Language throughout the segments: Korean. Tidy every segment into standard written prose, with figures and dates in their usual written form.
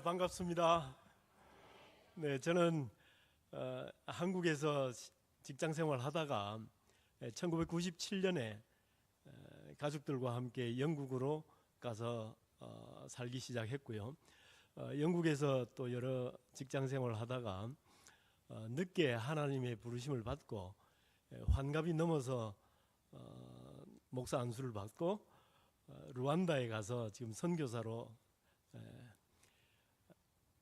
반갑습니다. 네, 저는 한국에서 직장 생활하다가 1997년에 가족들과 함께 영국으로 가서 살기 시작했고요. 영국에서 또 여러 직장 생활을 하다가 늦게 하나님의 부르심을 받고 환갑이 넘어서 목사 안수를 받고 루안다에 가서 지금 선교사로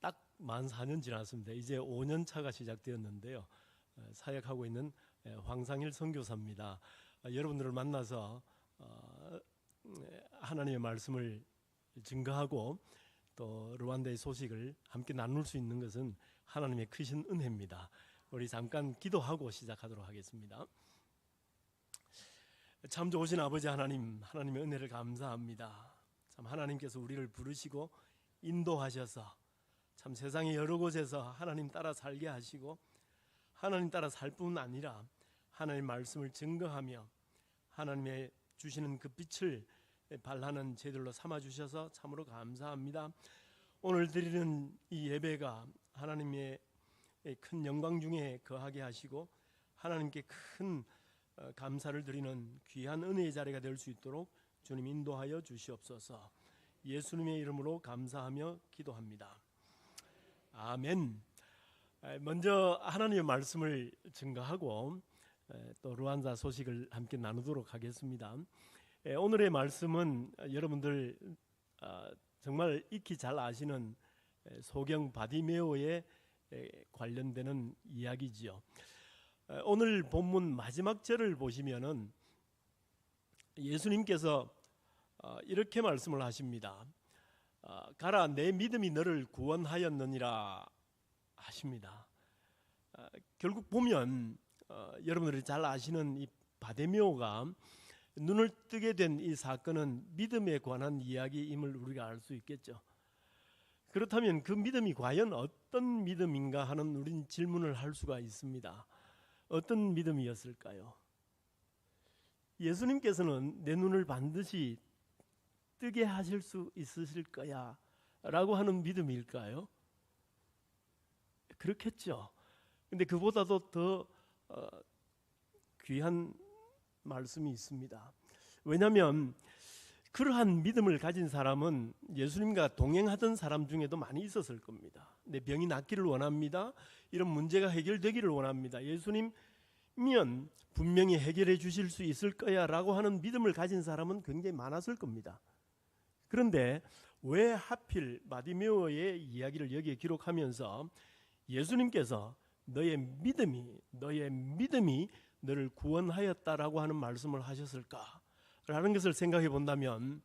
딱 만 4년 지났습니다. 이제 5년 차가 시작되었는데요. 사역하고 있는 황상일 선교사입니다. 여러분들을 만나서 하나님의 말씀을 증거하고 또 루안다의 소식을 함께 나눌 수 있는 것은 하나님의 크신 은혜입니다. 우리 잠깐 기도하고 시작하도록 하겠습니다. 참 좋으신 아버지 하나님, 하나님의 은혜를 감사합니다. 참 하나님께서 우리를 부르시고 인도하셔서 참 세상의 여러 곳에서 하나님 따라 살게 하시고 하나님 따라 살 뿐 아니라 하나님의 말씀을 증거하며 하나님의 주시는 그 빛을 발하는 제들로 삼아주셔서 참으로 감사합니다. 오늘 드리는 이 예배가 하나님의 큰 영광 중에 거하게 하시고 하나님께 큰 감사를 드리는 귀한 은혜의 자리가 될 수 있도록 주님 인도하여 주시옵소서. 예수님의 이름으로 감사하며 기도합니다. 아멘. 먼저 하나님의 말씀을 증거하고 또 루안다 소식을 함께 나누도록 하겠습니다. 오늘의 말씀은 여러분들 정말 익히 잘 아시는 소경 바디메오에 관련되는 이야기지요. 오늘 본문 마지막 절을 보시면은 예수님께서 이렇게 말씀을 하십니다. 가라, 내 믿음이 너를 구원하였느니라 하십니다. 결국 보면 여러분들이 잘 아시는 이 바디메오가 눈을 뜨게 된 이 사건은 믿음에 관한 이야기임을 우리가 알 수 있겠죠. 그렇다면 그 믿음이 과연 어떤 믿음인가 하는 우린 질문을 할 수가 있습니다. 어떤 믿음이었을까요? 예수님께서는 내 눈을 반드시 뜨게 하실 수 있으실 거야 라고 하는 믿음일까요? 그렇겠죠. 근데 그보다도 더 귀한 말씀이 있습니다. 왜냐하면 그러한 믿음을 가진 사람은 예수님과 동행하던 사람 중에도 많이 있었을 겁니다. 내 병이 낫기를 원합니다. 이런 문제가 해결되기를 원합니다. 예수님이면 분명히 해결해 주실 수 있을 거야 라고 하는 믿음을 가진 사람은 굉장히 많았을 겁니다. 그런데 왜 하필 바디메오의 이야기를 여기에 기록하면서 예수님께서 너의 믿음이 너를 구원하였다라고 하는 말씀을 하셨을까라는 것을 생각해 본다면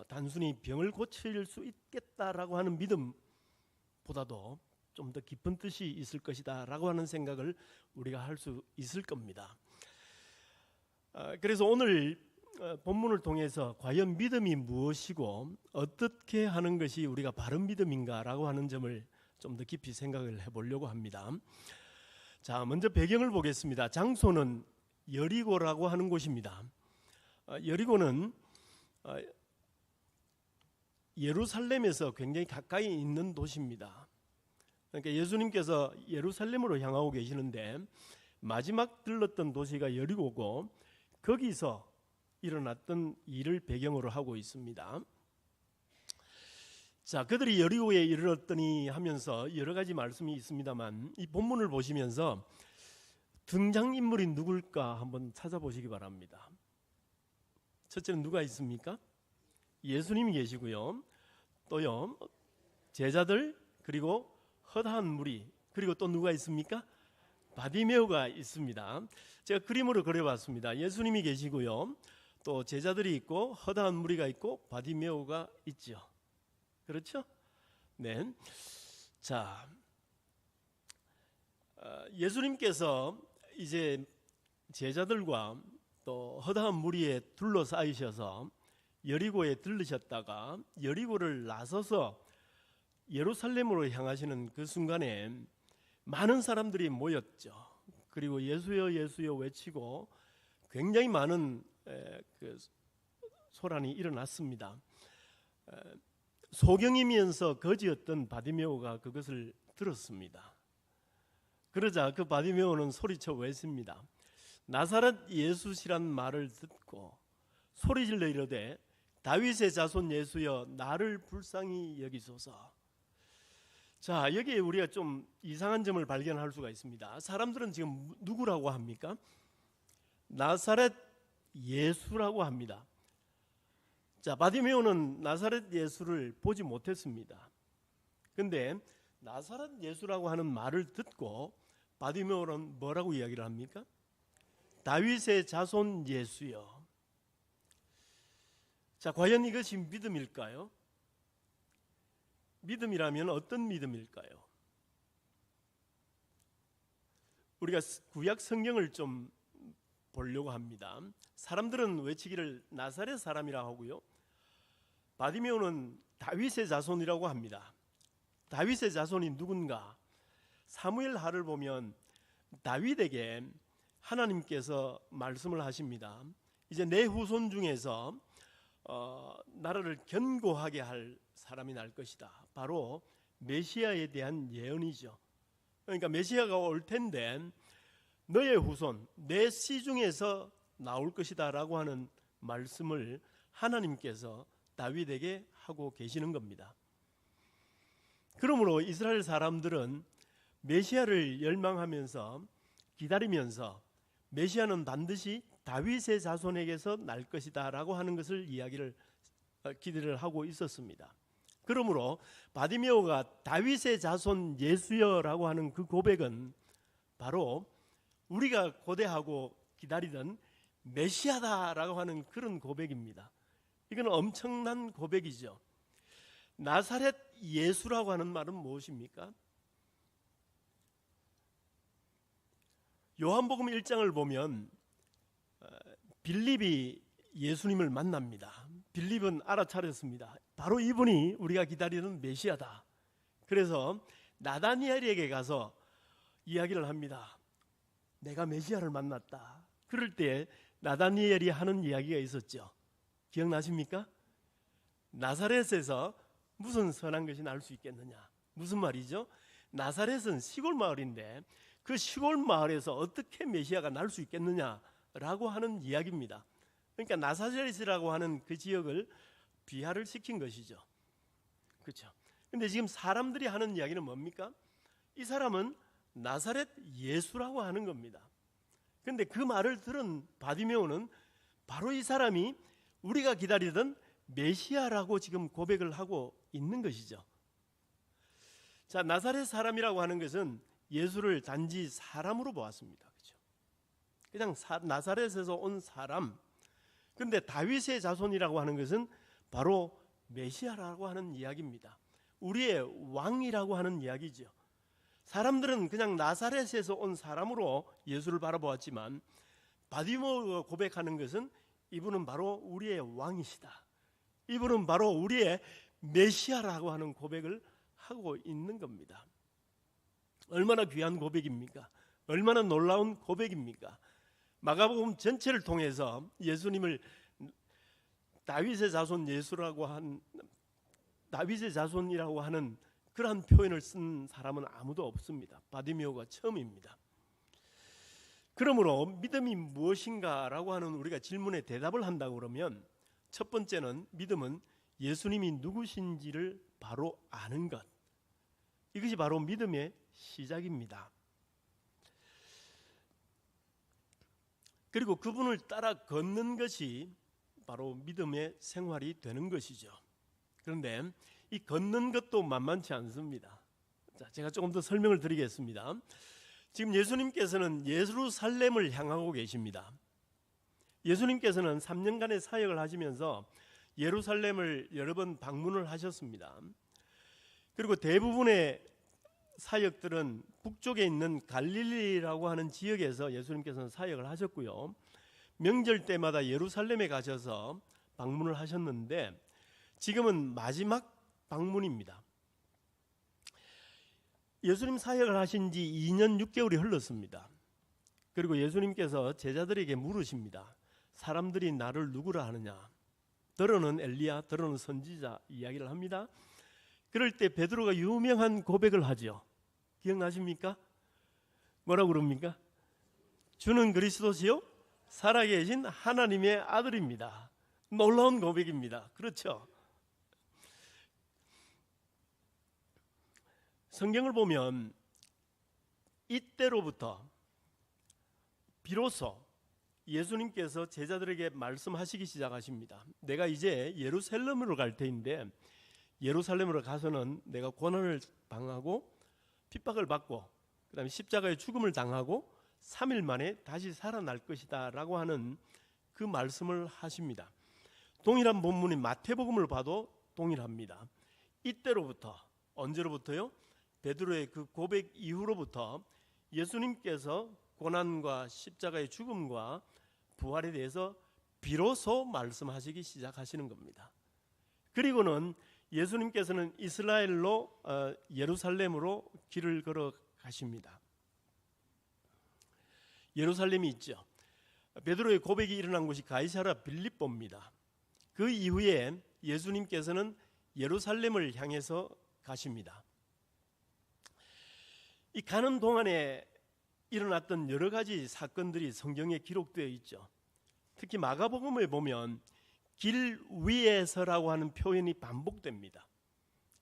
단순히 병을 고칠 수 있겠다라고 하는 믿음보다도 좀 더 깊은 뜻이 있을 것이다라고 하는 생각을 우리가 할 수 있을 겁니다. 그래서 오늘 본문을 통해서 과연 믿음이 무엇이고 어떻게 하는 것이 우리가 바른 믿음인가라고 하는 점을 좀 더 깊이 생각을 해보려고 합니다. 자, 먼저 배경을 보겠습니다. 장소는 여리고라고 하는 곳입니다. 여리고는 예루살렘에서 굉장히 가까이 있는 도시입니다. 그러니까 예수님께서 예루살렘으로 향하고 계시는데 마지막 들렀던 도시가 여리고고 거기서 일어났던 일을 배경으로 하고 있습니다. 자, 그들이 여리고에 이르렀더니 하면서 여러 가지 말씀이 있습니다만 이 본문을 보시면서 등장인물이 누굴까 한번 찾아보시기 바랍니다. 첫째는 누가 있습니까? 예수님이 계시고요. 또요, 제자들, 그리고 허다한 무리, 그리고 또 누가 있습니까? 바디메오가 있습니다. 제가 그림으로 그려봤습니다. 예수님이 계시고요, 또 제자들이 있고 허다한 무리가 있고 바디메오가 있죠. 그렇죠? 네. 자, 예수님께서 이제 제자들과 또 허다한 무리에 둘러싸이셔서 여리고에 들르셨다가 여리고를 나서서 예루살렘으로 향하시는 그 순간에 많은 사람들이 모였죠. 그리고 예수여 예수여 외치고 굉장히 많은 그 소란이 일어났습니다. 소경이면서 거지였던 바디메오가 그것을 들었습니다. 그러자 그 바디메오는 소리쳐 외칩니다. 나사렛 예수시란 말을 듣고 소리질러 이르되 다윗의 자손 예수여 나를 불쌍히 여기소서. 자, 여기에 우리가 좀 이상한 점을 발견할 수가 있습니다. 사람들은 지금 누구라고 합니까? 나사렛 예수라고 합니다. 자, 바디메오는 나사렛 예수를 보지 못했습니다. 근데 나사렛 예수라고 하는 말을 듣고 바디메오는 뭐라고 이야기를 합니까? 다윗의 자손 예수여. 자, 과연 이것이 믿음일까요? 믿음이라면 어떤 믿음일까요? 우리가 구약 성경을 좀 보려고 합니다. 사람들은 외치기를 나사렛 사람이라고 하고요. 바디메오는 다윗의 자손이라고 합니다. 다윗의 자손이 누군가? 사무엘하를 보면 다윗에게 하나님께서 말씀을 하십니다. 이제 내 후손 중에서 나라를 견고하게 할 사람이 날 것이다. 바로 메시아에 대한 예언이죠. 그러니까 메시아가 올 텐데 너의 후손, 내 씨 중에서 나올 것이다 라고 하는 말씀을 하나님께서 다윗에게 하고 계시는 겁니다. 그러므로 이스라엘 사람들은 메시아를 열망하면서 기다리면서 메시아는 반드시 다윗의 자손에게서 날 것이다 라고 하는 것을 기대를 하고 있었습니다. 그러므로 바디메오가 다윗의 자손 예수여라고 하는 그 고백은 바로 우리가 고대하고 기다리던 메시아다라고 하는 그런 고백입니다. 이건 엄청난 고백이죠. 나사렛 예수라고 하는 말은 무엇입니까? 요한복음 1장을 보면 빌립이 예수님을 만납니다. 빌립은 알아차렸습니다. 바로 이분이 우리가 기다리는 메시아다. 그래서 나다니엘에게 가서 이야기를 합니다. 내가 메시아를 만났다. 그럴 때 나다니엘이 하는 이야기가 있었죠. 기억나십니까? 나사렛에서 무슨 선한 것이 날 수 있겠느냐. 무슨 말이죠? 나사렛은 시골 마을인데 그 시골 마을에서 어떻게 메시아가 날 수 있겠느냐라고 하는 이야기입니다. 그러니까 나사렛이라고 하는 그 지역을 비하를 시킨 것이죠. 그렇죠? 근데 지금 사람들이 하는 이야기는 뭡니까? 이 사람은 나사렛 예수라고 하는 겁니다. 근데 그 말을 들은 바디메오는 바로 이 사람이 우리가 기다리던 메시아라고 지금 고백을 하고 있는 것이죠. 자, 나사렛 사람이라고 하는 것은 예수를 단지 사람으로 보았습니다. 그렇죠? 그냥 나사렛에서 온 사람. 근데 다윗의 자손이라고 하는 것은 바로 메시아라고 하는 이야기입니다. 우리의 왕이라고 하는 이야기죠. 사람들은 그냥 나사렛에서 온 사람으로 예수를 바라보았지만 바디메오가 고백하는 것은 이분은 바로 우리의 왕이시다. 이분은 바로 우리의 메시아라고 하는 고백을 하고 있는 겁니다. 얼마나 귀한 고백입니까? 얼마나 놀라운 고백입니까? 마가복음 전체를 통해서 예수님을 다윗의 자손 예수라고 한 다윗의 자손이라고 하는 그러한 표현을 쓴 사람은 아무도 없습니다. 바디메오가 처음입니다. 그러므로 믿음이 무엇인가라고 하는 우리가 질문에 대답을 한다고 그러면 첫 번째는 믿음은 예수님이 누구신지를 바로 아는 것. 이것이 바로 믿음의 시작입니다. 그리고 그분을 따라 걷는 것이 바로 믿음의 생활이 되는 것이죠. 그런데 이 걷는 것도 만만치 않습니다. 자, 제가 조금 더 설명을 드리겠습니다. 지금 예수님께서는 예루살렘을 향하고 계십니다. 예수님께서는 3년간의 사역을 하시면서 예루살렘을 여러 번 방문을 하셨습니다. 그리고 대부분의 사역들은 북쪽에 있는 갈릴리라고 하는 지역에서 예수님께서는 사역을 하셨고요. 명절 때마다 예루살렘에 가셔서 방문을 하셨는데 지금은 마지막 방문입니다. 예수님 사역을 하신 지 2년 6개월이 흘렀습니다. 그리고 예수님께서 제자들에게 물으십니다. 사람들이 나를 누구라 하느냐? 더러는 엘리야, 더러는 선지자 이야기를 합니다. 그럴 때 베드로가 유명한 고백을 하죠. 기억나십니까? 뭐라고 그럽니까? 주는 그리스도시요 살아계신 하나님의 아들입니다. 놀라운 고백입니다. 그렇죠? 성경을 보면 이때로부터 비로소 예수님께서 제자들에게 말씀하시기 시작하십니다. 내가 이제 예루살렘으로 갈 테인데 예루살렘으로 가서는 내가 고난을 당하고 핍박을 받고 그다음에 십자가의 죽음을 당하고 3일 만에 다시 살아날 것이다 라고 하는 그 말씀을 하십니다. 동일한 본문인 마태복음을 봐도 동일합니다. 이때로부터, 언제로부터요? 베드로의 그 고백 이후로부터 예수님께서 고난과 십자가의 죽음과 부활에 대해서 비로소 말씀하시기 시작하시는 겁니다. 그리고는 예수님께서는 이스라엘로 예루살렘으로 길을 걸어 가십니다. 예루살렘이 있죠. 베드로의 고백이 일어난 곳이 가이사랴 빌립보입니다. 그 이후에 예수님께서는 예루살렘을 향해서 가십니다. 이 가는 동안에 일어났던 여러 가지 사건들이 성경에 기록되어 있죠. 특히 마가복음에 보면 길 위에서라고 하는 표현이 반복됩니다.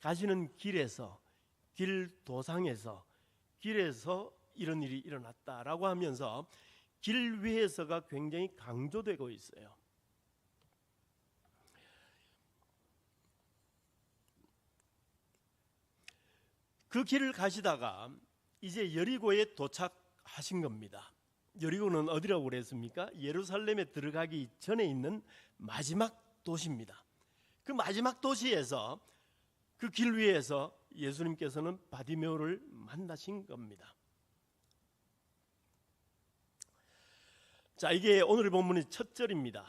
가시는 길에서, 길 도상에서, 길에서 이런 일이 일어났다라고 하면서 길 위에서가 굉장히 강조되고 있어요. 그 길을 가시다가 이제 여리고에 도착하신 겁니다. 여리고는 어디라고 그랬습니까? 예루살렘에 들어가기 전에 있는 마지막 도시입니다. 그 마지막 도시에서 그 길 위에서 예수님께서는 바디메오를 만나신 겁니다. 자, 이게 오늘 본문의 첫 절입니다.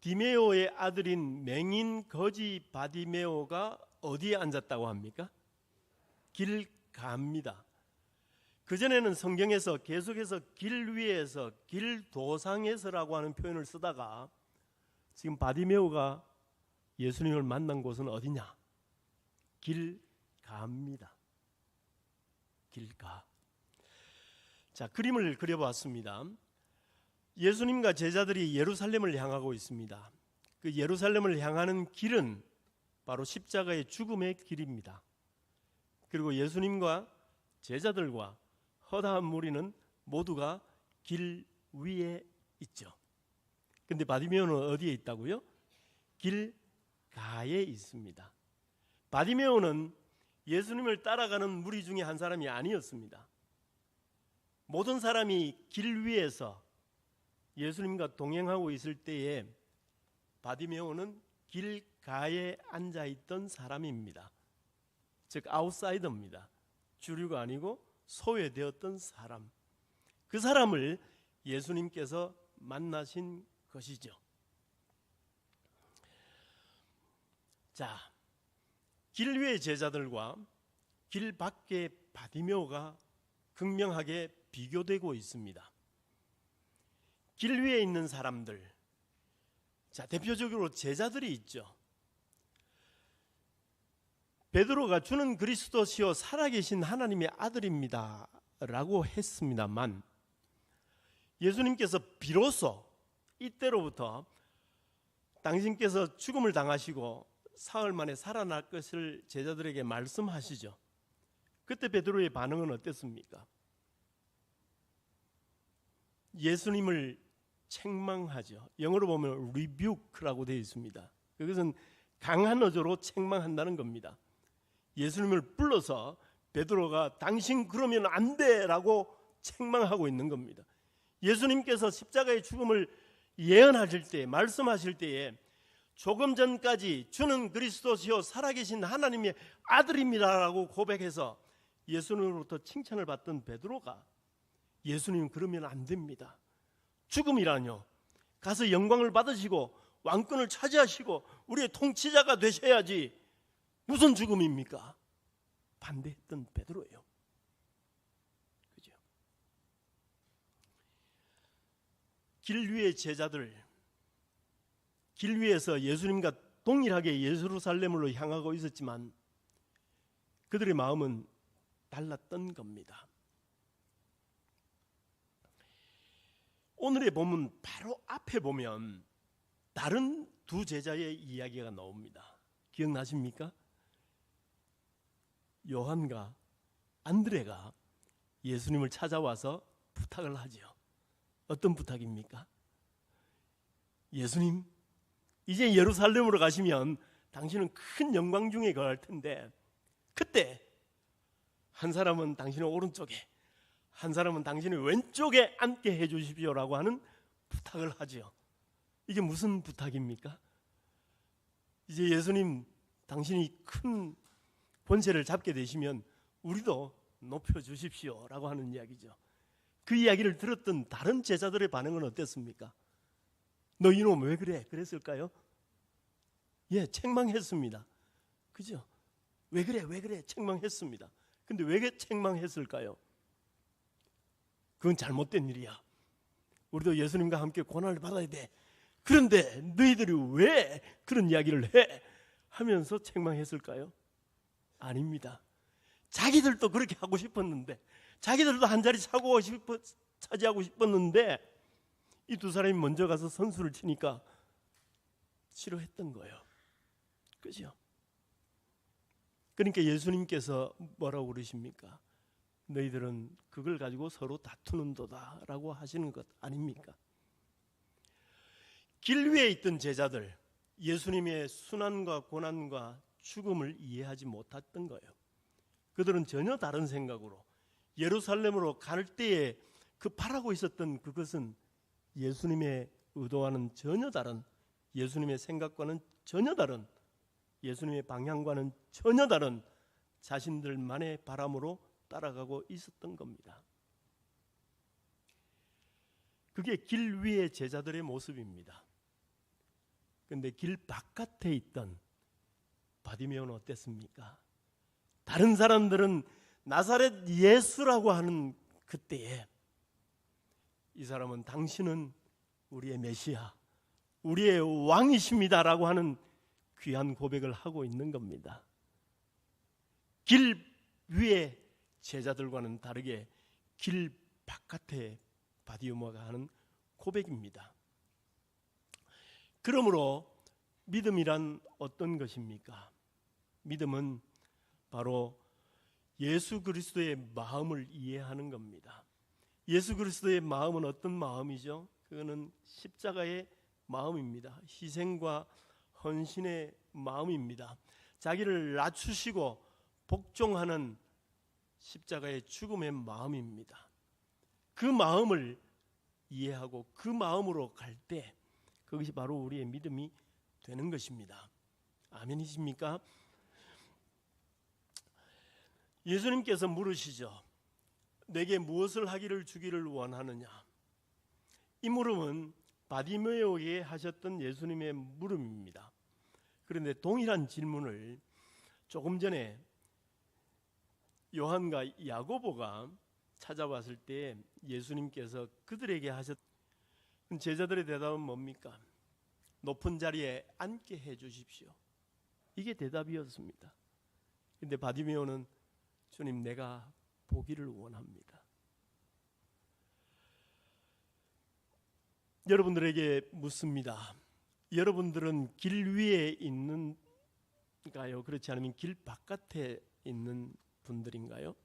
디메오의 아들인 맹인 거지 바디메오가 어디에 앉았다고 합니까? 길가입니다. 그전에는 성경에서 계속해서 길 위에서, 길 도상에서라고 하는 표현을 쓰다가 지금 바디메오가 예수님을 만난 곳은 어디냐? 길가입니다. 길가. 자, 그림을 그려봤습니다. 예수님과 제자들이 예루살렘을 향하고 있습니다. 그 예루살렘을 향하는 길은 바로 십자가의 죽음의 길입니다. 그리고 예수님과 제자들과 허다한 무리는 모두가 길 위에 있죠. 근데 바디메오는 어디에 있다고요? 길가에 있습니다. 바디메오는 예수님을 따라가는 무리 중에 한 사람이 아니었습니다. 모든 사람이 길 위에서 예수님과 동행하고 있을 때에 바디메오는 길가에 앉아있던 사람입니다. 즉 아웃사이더입니다. 주류가 아니고 소외되었던 사람. 그 사람을 예수님께서 만나신 것이죠. 자, 길 위의 제자들과 길 밖의 바디메오가 극명하게 비교되고 있습니다. 길 위에 있는 사람들, 자, 대표적으로 제자들이 있죠. 베드로가 주는 그리스도시요 살아계신 하나님의 아들입니다 라고 했습니다만 예수님께서 비로소 이때로부터 당신께서 죽음을 당하시고 사흘 만에 살아날 것을 제자들에게 말씀하시죠. 그때 베드로의 반응은 어땠습니까? 예수님을 책망하죠. 영어로 보면 rebuke라고 되어 있습니다. 그것은 강한 어조로 책망한다는 겁니다. 예수님을 불러서 베드로가 당신 그러면 안 돼라고 책망하고 있는 겁니다. 예수님께서 십자가의 죽음을 예언하실 때, 말씀하실 때에 조금 전까지 주는 그리스도시요 살아계신 하나님의 아들입니다라고 고백해서 예수님으로부터 칭찬을 받던 베드로가 예수님 그러면 안 됩니다. 죽음이라뇨. 가서 영광을 받으시고 왕권을 차지하시고 우리의 통치자가 되셔야지. 무슨 죽음입니까? 반대했던 베드로예요. 그죠? 길 위의 제자들, 길 위에서 예수님과 동일하게 예루살렘으로 향하고 있었지만 그들의 마음은 달랐던 겁니다. 오늘의 본문 바로 앞에 보면 다른 두 제자의 이야기가 나옵니다. 기억나십니까? 요한과 안드레가 예수님을 찾아와서 부탁을 하지요. 어떤 부탁입니까? 예수님, 이제 예루살렘으로 가시면 당신은 큰 영광 중에 거할 텐데 그때 한 사람은 당신의 오른쪽에, 한 사람은 당신의 왼쪽에 앉게 해주십시오라고 하는 부탁을 하지요. 이게 무슨 부탁입니까? 이제 예수님, 당신이 큰 권세를 잡게 되시면 우리도 높여주십시오라고 하는 이야기죠. 그 이야기를 들었던 다른 제자들의 반응은 어땠습니까? 너 이놈 왜 그래? 그랬을까요? 예, 책망했습니다. 그죠? 왜 그래? 책망했습니다. 근데 왜 책망했을까요? 그건 잘못된 일이야. 우리도 예수님과 함께 고난을 받아야 돼. 그런데 너희들이 왜 그런 이야기를 해? 하면서 책망했을까요? 아닙니다. 자기들도 그렇게 하고 싶었는데, 자기들도 한 자리 차지하고 싶었는데 이 두 사람이 먼저 가서 선수를 치니까 싫어했던 거예요. 그죠? 그러니까 예수님께서 뭐라고 그러십니까? 너희들은 그걸 가지고 서로 다투는도다 라고 하시는 것 아닙니까? 길 위에 있던 제자들, 예수님의 순환과 고난과 죽음을 이해하지 못했던 거예요. 그들은 전혀 다른 생각으로 예루살렘으로 갈 때에 그 바라고 있었던 그것은 예수님의 의도와는 전혀 다른, 예수님의 생각과는 전혀 다른, 예수님의 방향과는 전혀 다른 자신들만의 바람으로 따라가고 있었던 겁니다. 그게 길 위의 제자들의 모습입니다. 그런데 길 바깥에 있던 바디메오는 어땠습니까? 다른 사람들은 나사렛 예수라고 하는 그때에 이 사람은 당신은 우리의 메시아, 우리의 왕이십니다라고 하는 귀한 고백을 하고 있는 겁니다. 길 위의 제자들과는 다르게 길 바깥에 바디메오가 하는 고백입니다. 그러므로 믿음이란 어떤 것입니까? 믿음은 바로 예수 그리스도의 마음을 이해하는 겁니다. 예수 그리스도의 마음은 어떤 마음이죠? 그거는 십자가의 마음입니다. 희생과 헌신의 마음입니다. 자기를 낮추시고 복종하는 십자가의 죽음의 마음입니다. 그 마음을 이해하고 그 마음으로 갈 때 그것이 바로 우리의 믿음이 되는 것입니다. 아멘이십니까? 예수님께서 물으시죠. 내게 무엇을 하기를 주기를 원하느냐? 이 물음은 바디메오에게 하셨던 예수님의 물음입니다. 그런데 동일한 질문을 조금 전에 요한과 야고보가 찾아왔을 때 예수님께서 그들에게 하셨던 제자들의 대답은 뭡니까? 높은 자리에 앉게 해 주십시오. 이게 대답이었습니다. 그런데 바디메오는 주님, 내가 보기를 원합니다. 여러분들에게 묻습니다. 여러분들은 길 위에 있는가요? 그렇지 않으면 길 바깥에 있는 분들인가요?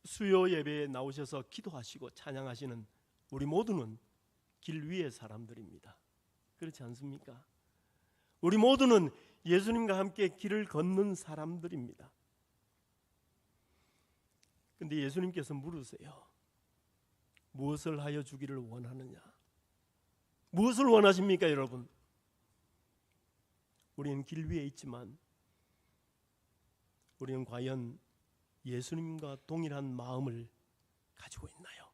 수요 예배에 나오셔서 기도하시고 찬양하시는 우리 모두는 길 위의 사람들입니다. 그렇지 않습니까? 우리 모두는 예수님과 함께 길을 걷는 사람들입니다. 그런데 예수님께서 물으세요. 무엇을 하여 주기를 원하느냐? 무엇을 원하십니까, 여러분? 우리는 길 위에 있지만 우리는 과연 예수님과 동일한 마음을 가지고 있나요?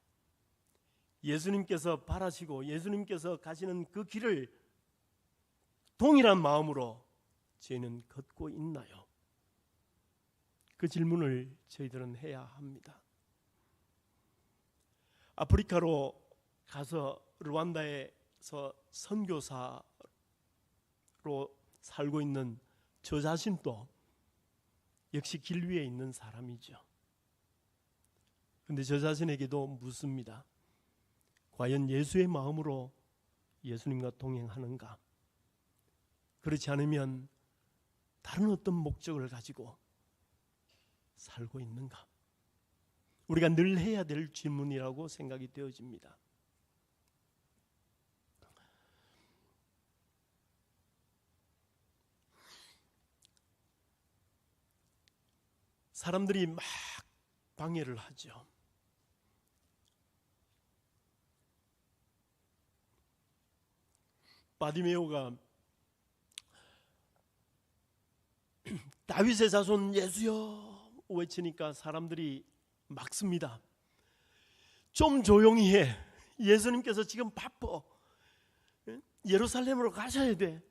예수님께서 바라시고 예수님께서 가시는 그 길을 동일한 마음으로 저희는 걷고 있나요? 그 질문을 저희들은 해야 합니다. 아프리카로 가서 르완다에 선교사로 살고 있는 저 자신도 역시 길 위에 있는 사람이죠. 그런데 저 자신에게도 묻습니다. 과연 예수의 마음으로 예수님과 동행하는가? 그렇지 않으면 다른 어떤 목적을 가지고 살고 있는가? 우리가 늘 해야 될 질문이라고 생각이 되어집니다. 사람들이 막 방해를 하죠. 바디메오가 다윗의 자손 예수여 외치니까 사람들이 막습니다. 좀 조용히 해. 예수님께서 지금 바빠. 예루살렘으로 가셔야 돼.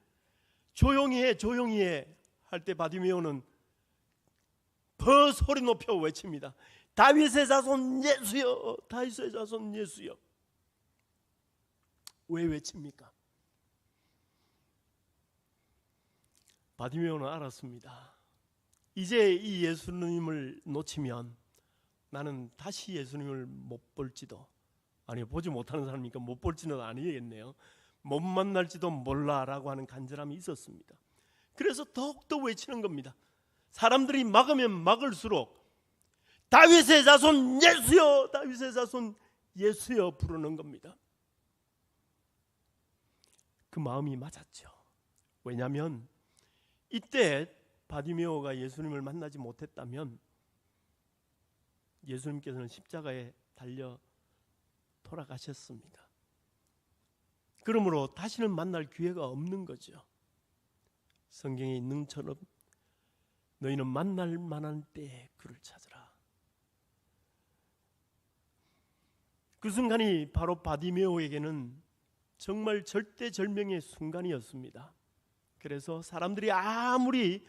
조용히 해, 조용히 해. 할 때 바디메오는 더 소리 높여 외칩니다. 다윗의 자손 예수여, 다윗의 자손 예수여. 왜 외칩니까? 바디메오는 알았습니다. 이제 이 예수님을 놓치면 나는 다시 예수님을 못 볼지도, 아니 보지 못하는 사람이니까 못 볼지는 아니겠네요. 못 만날지도 몰라라고 하는 간절함이 있었습니다. 그래서 더욱더 외치는 겁니다. 사람들이 막으면 막을수록 다윗의 자손 예수여, 다윗의 자손 예수여 부르는 겁니다. 그 마음이 맞았죠. 왜냐하면 이때 바디메오가 예수님을 만나지 못했다면 예수님께서는 십자가에 달려 돌아가셨습니다. 그러므로 다시는 만날 기회가 없는 거죠. 성경에 있는 것처럼 너희는 만날 만한 때에 그를 찾으라. 그 순간이 바로 바디메오에게는 정말 절대절명의 순간이었습니다. 그래서 사람들이 아무리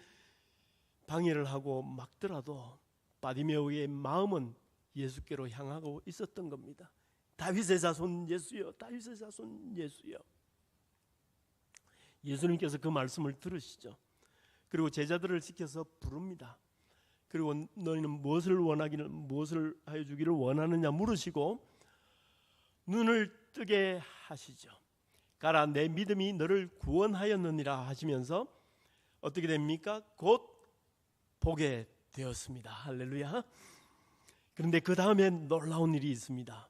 방해를 하고 막더라도 바디메오의 마음은 예수께로 향하고 있었던 겁니다. 다윗의 자손 예수여, 다윗의 자손 예수여. 예수님께서 그 말씀을 들으시죠. 그리고 제자들을 시켜서 부릅니다. 그리고 너희는 무엇을 하여 주기를 원하느냐 물으시고 눈을 뜨게 하시죠. 가라, 내 믿음이 너를 구원하였느니라 하시면서 어떻게 됩니까? 곧 보게 되었습니다. 할렐루야. 그런데 그 다음에 놀라운 일이 있습니다.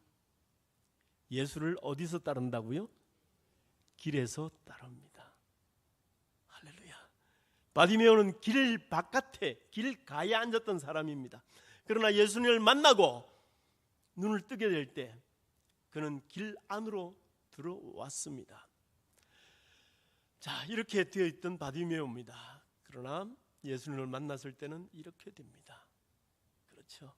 예수를 어디서 따른다고요? 길에서 따릅니다. 할렐루야. 바디메오는 길 바깥에 길가에 앉았던 사람입니다. 그러나 예수님을 만나고 눈을 뜨게 될 때 그는 길 안으로 들어왔습니다. 자, 이렇게 되어 있던 바디메오입니다. 그러나 예수님을 만났을 때는 이렇게 됩니다. 그렇죠.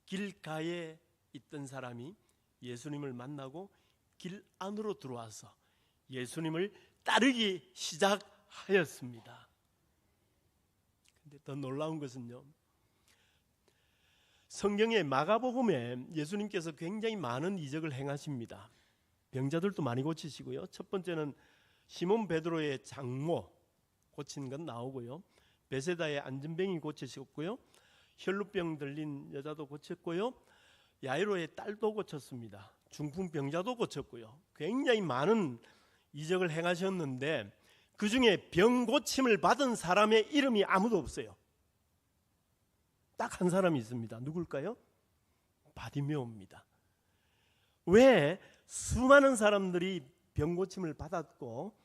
길가에 있던 사람이 예수님을 만나고 길 안으로 들어와서 예수님을 따르기 시작하였습니다. 근데 더 놀라운 것은요, 성경의 마가복음에 예수님께서 굉장히 많은 이적을 행하십니다. 병자들도 많이 고치시고요. 첫 번째는 시몬 베드로의 장모 고친 건 나오고요. 베세다의 안전병이 고치셨고요. 혈루병 들린 여자도 고쳤고요. 야이로의 딸도 고쳤습니다. 중풍병자도 고쳤고요. 굉장히 많은 이적을 행하셨는데 그 중에 병 고침을 받은 사람의 이름이 아무도 없어요. 딱 한 사람이 있습니다. 누굴까요? 바디메오입니다. 왜 수많은 사람들이 병 고침을 받았고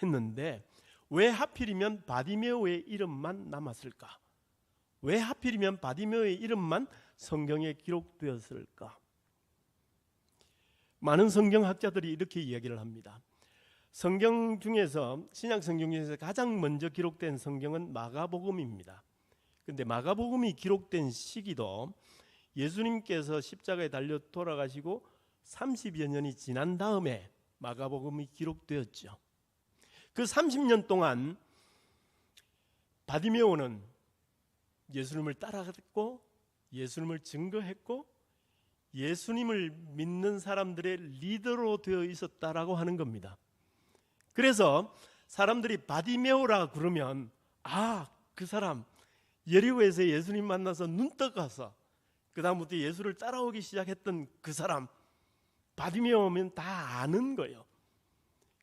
했는데 왜 하필이면 바디메오의 이름만 남았을까? 왜 하필이면 바디메오의 이름만 성경에 기록되었을까? 많은 성경학자들이 이렇게 이야기를 합니다. 성경 중에서, 신약 성경 중에서 가장 먼저 기록된 성경은 마가복음입니다. 그런데 마가복음이 기록된 시기도 예수님께서 십자가에 달려 돌아가시고 30여 년이 지난 다음에 마가복음이 기록되었죠. 그 30년 동안 바디메오는 예수님을 따라갔고 예수님을 증거했고 예수님을 믿는 사람들의 리더로 되어 있었다라고 하는 겁니다. 그래서 사람들이 바디메오라 그러면 그 사람 여리고에서 예수님 만나서 눈 떠가서 그 다음부터 예수를 따라오기 시작했던 그 사람, 바디메오면 다 아는 거예요.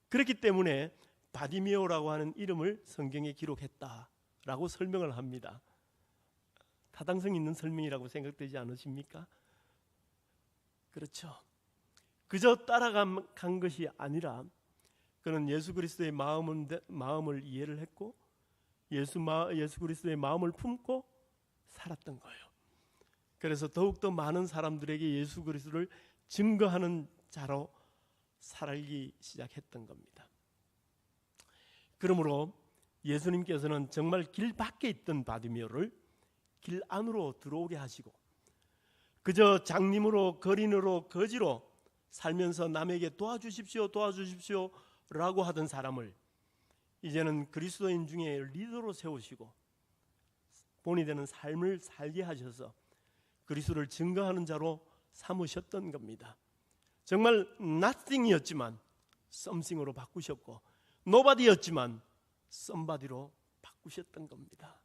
그렇기 때문에 바디메오라고 하는 이름을 성경에 기록했다라고 설명을 합니다. 타당성 있는 설명이라고 생각되지 않으십니까? 그렇죠. 그저 따라간 것이 아니라 그는 예수 그리스도의 마음을 이해를 했고 예수 그리스도의 마음을 품고 살았던 거예요. 그래서 더욱더 많은 사람들에게 예수 그리스도를 증거하는 자로 살기 시작했던 겁니다. 그러므로 예수님께서는 정말 길 밖에 있던 바디메오를 길 안으로 들어오게 하시고 그저 장님으로 거린으로 거지로 살면서 남에게 도와주십시오 라고 하던 사람을 이제는 그리스도인 중에 리더로 세우시고 본이 되는 삶을 살게 하셔서 그리스도를 증거하는 자로 삼으셨던 겁니다. 정말 nothing이었지만 something으로 바꾸셨고 nobody였지만 somebody로 바꾸셨던 겁니다.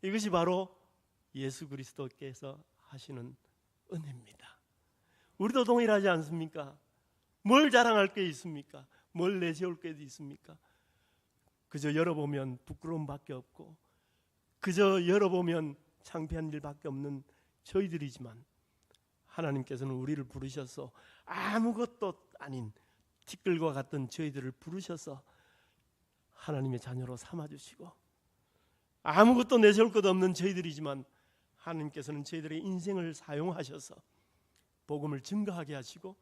이것이 바로 예수 그리스도께서 하시는 은혜입니다. 우리도 동일하지 않습니까? 뭘 자랑할 게 있습니까? 뭘 내세울 게 있습니까? 그저 열어보면 부끄러움밖에 없고 그저 열어보면 창피한 일밖에 없는 저희들이지만 하나님께서는 우리를 부르셔서 아무것도 아닌 티끌과 같은 저희들을 부르셔서 하나님의 자녀로 삼아주시고 아무것도 내세울 것 없는 저희들이지만 하나님께서는 저희들의 인생을 사용하셔서 복음을 증거하게 하시고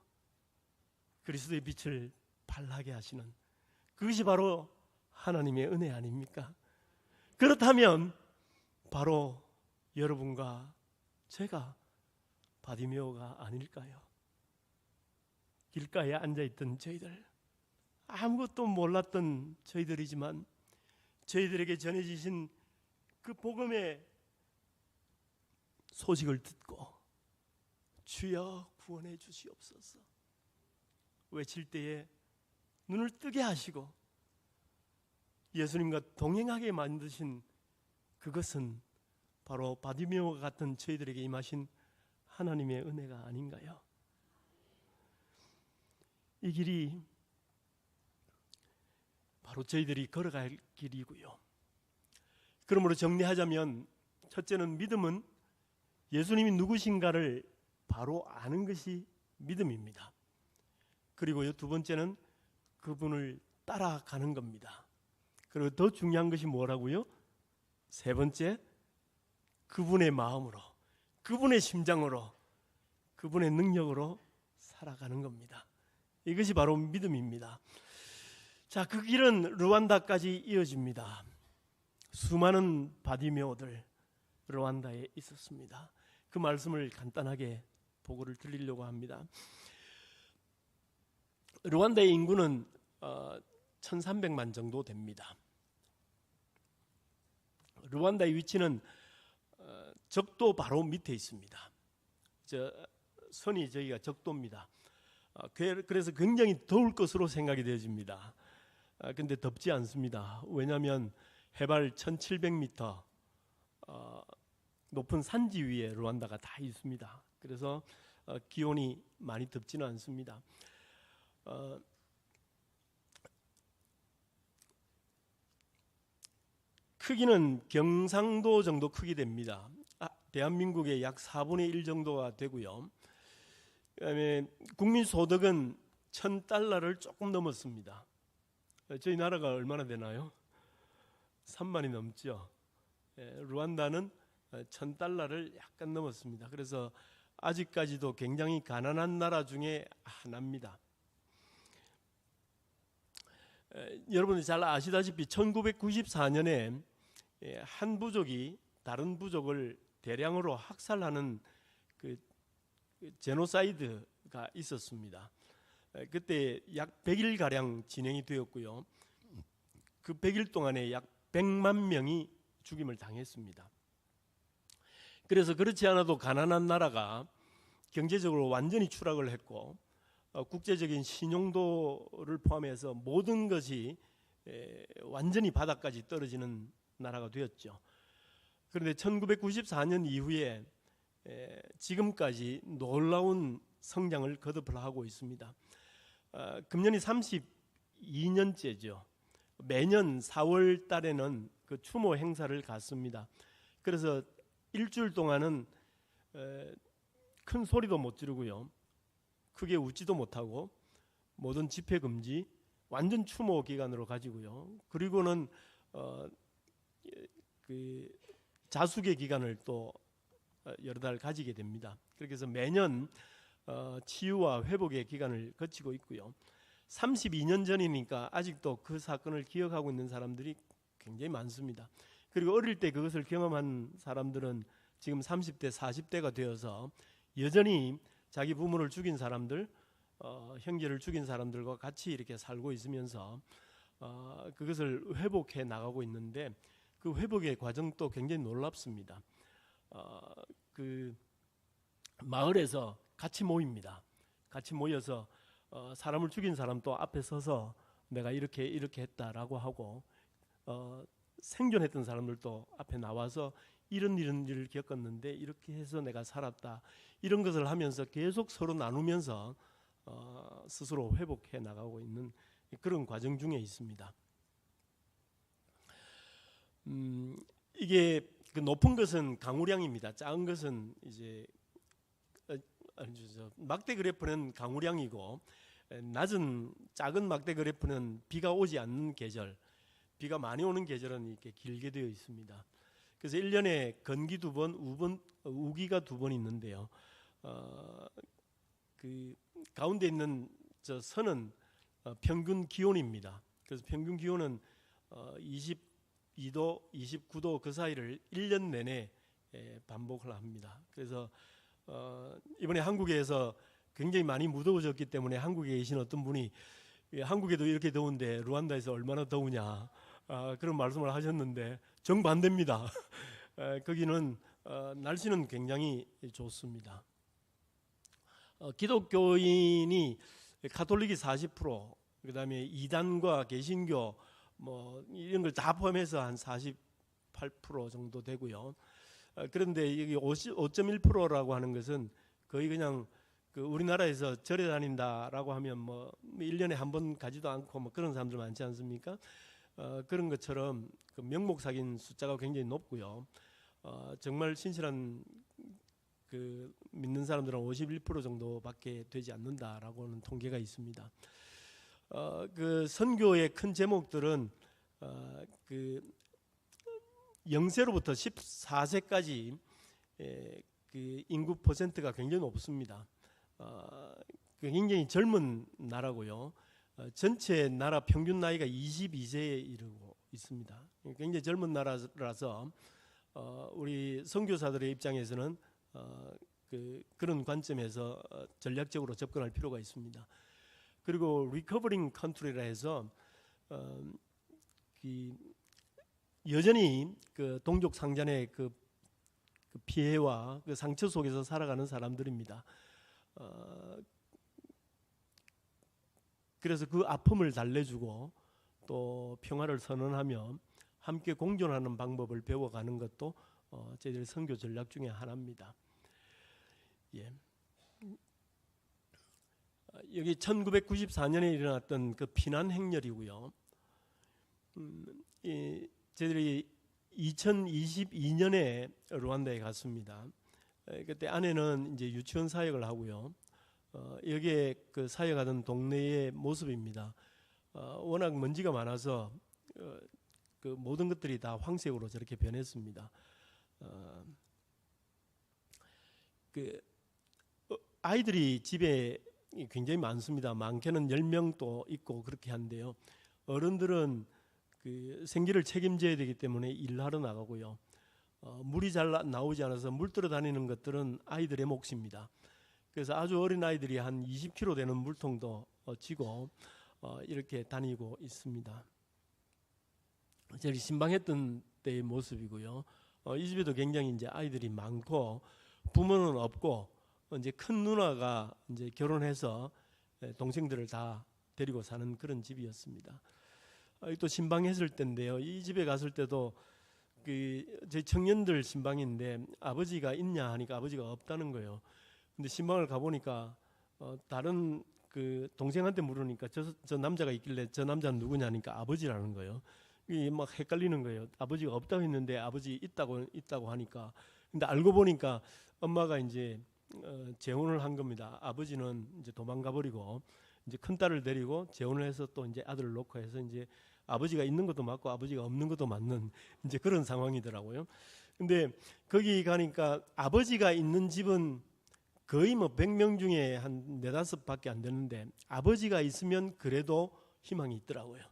그리스도의 빛을 발하게 하시는 그것이 바로 하나님의 은혜 아닙니까? 그렇다면 바로 여러분과 제가 바디메오가 아닐까요? 길가에 앉아있던 저희들, 아무것도 몰랐던 저희들이지만 저희들에게 전해지신 그 복음의 소식을 듣고 주여 구원해 주시옵소서 외칠 때에 눈을 뜨게 하시고 예수님과 동행하게 만드신 그것은 바로 바디메오와 같은 저희들에게 임하신 하나님의 은혜가 아닌가요? 이 길이 바로 저희들이 걸어갈 길이고요. 그러므로 정리하자면 첫째는 믿음은 예수님이 누구신가를 바로 아는 것이 믿음입니다. 그리고 두 번째는 그분을 따라가는 겁니다. 그리고 더 중요한 것이 뭐라고요? 세 번째, 그분의 마음으로, 그분의 심장으로, 그분의 능력으로 살아가는 겁니다. 이것이 바로 믿음입니다. 자, 그 길은 르완다까지 이어집니다. 수많은 바디메오들 르완다에 있었습니다. 그 말씀을 간단하게 보고를 드리려고 합니다. 르완다의 인구는 1300만 정도 됩니다. 르완다의 위치는 적도 바로 밑에 있습니다. 선이 저기가 적도입니다. 그래서 굉장히 더울 것으로 생각이 되어집니다. 근데 덥지 않습니다. 왜냐하면 해발 1700m 높은 산지 위에 르완다가 다 있습니다. 그래서 기온이 많이 덥지는 않습니다. 크기는 경상도 정도 크기 됩니다. 대한민국의 약 4분의 1 정도가 되고요. 그다음에 국민 소득은 $1000를 조금 넘었습니다. 저희 나라가 얼마나 되나요? 3만이 넘죠. 르완다는 $1000를 약간 넘었습니다. 그래서 아직까지도 굉장히 가난한 나라 중에 하나입니다. 여러분이 잘 아시다시피 1994년에 한 부족이 다른 부족을 대량으로 학살하는 그 제노사이드가 있었습니다. 그때 약 100일 가량 진행이 되었고요. 그 100일 동안에 약 100만 명이 죽임을 당했습니다. 그래서 그렇지 않아도 가난한 나라가 경제적으로 완전히 추락을 했고 국제적인 신용도를 포함해서 모든 것이 완전히 바닥까지 떨어지는 나라가 되었죠. 그런데 1994년 이후에 지금까지 놀라운 성장을 거듭을 하고 있습니다. 금년이 32년째죠. 매년 4월 달에는 그 추모 행사를 갖습니다. 그래서 일주일 동안은 큰 소리도 못 지르고요, 크게 웃지도 못하고 모든 집회 금지, 완전 추모 기간으로 가지고요. 그리고는 그 자숙의 기간을 또 여러 달 가지게 됩니다. 그렇게 해서 매년 치유와 회복의 기간을 거치고 있고요. 32년 전이니까 아직도 그 사건을 기억하고 있는 사람들이 굉장히 많습니다. 그리고 어릴 때 그것을 경험한 사람들은 지금 30대, 40대가 되어서 여전히 자기 부모를 죽인 사람들, 형제를 죽인 사람들과 같이 이렇게 살고 있으면서 그것을 회복해 나가고 있는데, 그 회복의 과정도 굉장히 놀랍습니다. 그 마을에서 같이 모입니다. 같이 모여서 사람을 죽인 사람도 앞에 서서 내가 이렇게 했다라고 하고, 생존했던 사람들도 앞에 나와서 이런 일을 겪었는데 이렇게 해서 내가 살았다, 이런 것을 하면서 계속 서로 나누면서 스스로 회복해 나가고 있는 그런 과정 중에 있습니다. 이게 그 높은 것은 강우량입니다. 작은 것은 이제 막대 그래프는 강우량이고, 낮은 작은 막대 그래프는 비가 오지 않는 계절, 비가 많이 오는 계절은 이렇게 길게 되어 있습니다. 그래서 1년에 건기 2번, 우기가 2번 있는데요. 그 가운데 있는 저 선은 평균 기온입니다. 그래서 평균 기온은 22도, 29도 그 사이를 1년 내내 반복을 합니다. 그래서 이번에 한국에서 굉장히 많이 무더워졌기 때문에 한국에 계신 어떤 분이 한국에도 이렇게 더운데 루안다에서 얼마나 더우냐, 그런 말씀을 하셨는데 정반대입니다. 거기는 날씨는 굉장히 좋습니다. 기독교인이 가톨릭이 40%, 그다음에 이단과 개신교 뭐 이런 걸 다 포함해서 한 48% 정도 되고요. 그런데 여기 5.1%라고 하는 것은 거의 그냥 그 우리나라에서 절에 다닌다라고 하면 뭐 1년에 한 번 가지도 않고 뭐 그런 사람들 많지 않습니까? 그런 것처럼 그 명목 사귄 숫자가 굉장히 높고요. 정말 신실한 그 믿는 사람들은 51% 정도밖에 되지 않는다라고는 통계가 있습니다. 그 선교의 큰 제목들은 그 0세로부터 14세까지 그 인구 퍼센트가 굉장히 높습니다. 굉장히 젊은 나라고요. 전체 나라 평균 나이가 22세에 이르고 있습니다. 굉장히 젊은 나라라서 우리 선교사들의 입장에서는 그런 관점에서 전략적으로 접근할 필요가 있습니다. 그리고 리커버링 컨트리라 해서 여전히 그 동족 상잔의 그 피해와 그 상처 속에서 살아가는 사람들입니다. 그래서 그 아픔을 달래주고 또 평화를 선언하며 함께 공존하는 방법을 배워가는 것도 저희들의 선교 전략 중에 하나입니다. 예. 여기 1994년에 일어났던 그 피난 행렬이고요. 저희들이 2022년에 루안다에 갔습니다. 그때 아내는 이제 유치원 사역을 하고요. 여기에 그 사역하던 동네의 모습입니다. 워낙 먼지가 많아서 그 모든 것들이 다 황색으로 저렇게 변했습니다. 그 아이들이 집에 굉장히 많습니다. 많게는 10명도 있고 그렇게 한데요. 어른들은 그 생계를 책임져야 되기 때문에 일하러 나가고요. 물이 잘 나오지 않아서 물 뜨러 다니는 것들은 아이들의 몫입니다. 그래서 아주 어린 아이들이 한 20kg 되는 물통도 지고 이렇게 다니고 있습니다. 저희 신방했던 때의 모습이고요. 이 집에도 굉장히 이제 아이들이 많고 부모는 없고 이제 큰 누나가 이제 결혼해서 동생들을 다 데리고 사는 그런 집이었습니다. 또 신방했을 때인데요. 이 집에 갔을 때도 제 청년들 신방인데 아버지가 있냐 하니까 아버지가 없다는 거예요. 근데 신방을 가보니까 다른 그 동생한테 물으니까 저 남자가 있길래 저 남자는 누구냐니까 아버지라는 거예요. 이게 막 헷갈리는 거예요. 아버지가 없다고 했는데 아버지 있다고 하니까. 근데 알고 보니까 엄마가 이제 재혼을 한 겁니다. 아버지는 이제 도망가 버리고 이제 큰 딸을 데리고 재혼을 해서 또 이제 아들을 놓고 해서 이제 아버지가 있는 것도 맞고 아버지가 없는 것도 맞는 이제 그런 상황이더라고요. 근데 거기 가니까 아버지가 있는 집은 거의 뭐 100명 중에 한 4-5밖에 안 되는데 아버지가 있으면 그래도 희망이 있더라고요.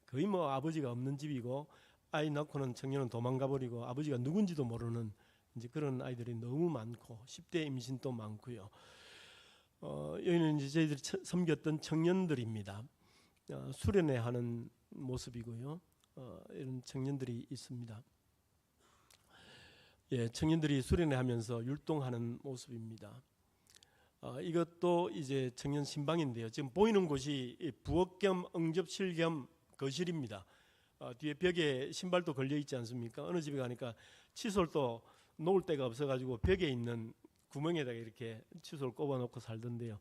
거의 뭐 아버지가 없는 집이고 아이 낳고는 청년은 도망가 버리고 아버지가 누군지도 모르는 이제 그런 아이들이 너무 많고 10대 임신도 많고요. 여기는 이제 저희들이 섬겼던 청년들입니다. 수련회 하는 모습이고요. 이런 청년들이 있습니다. 예, 청년들이 수련회 하면서 율동하는 모습입니다. 이것도 이제 청년 신방인데요. 지금 보이는 곳이 부엌 겸 응접실 겸 거실입니다. 뒤에 벽에 신발도 걸려 있지 않습니까? 어느 집에 가니까 칫솔도 놓을 데가 없어가지고 벽에 있는 구멍에다가 이렇게 칫솔 꼽아놓고 살던데요.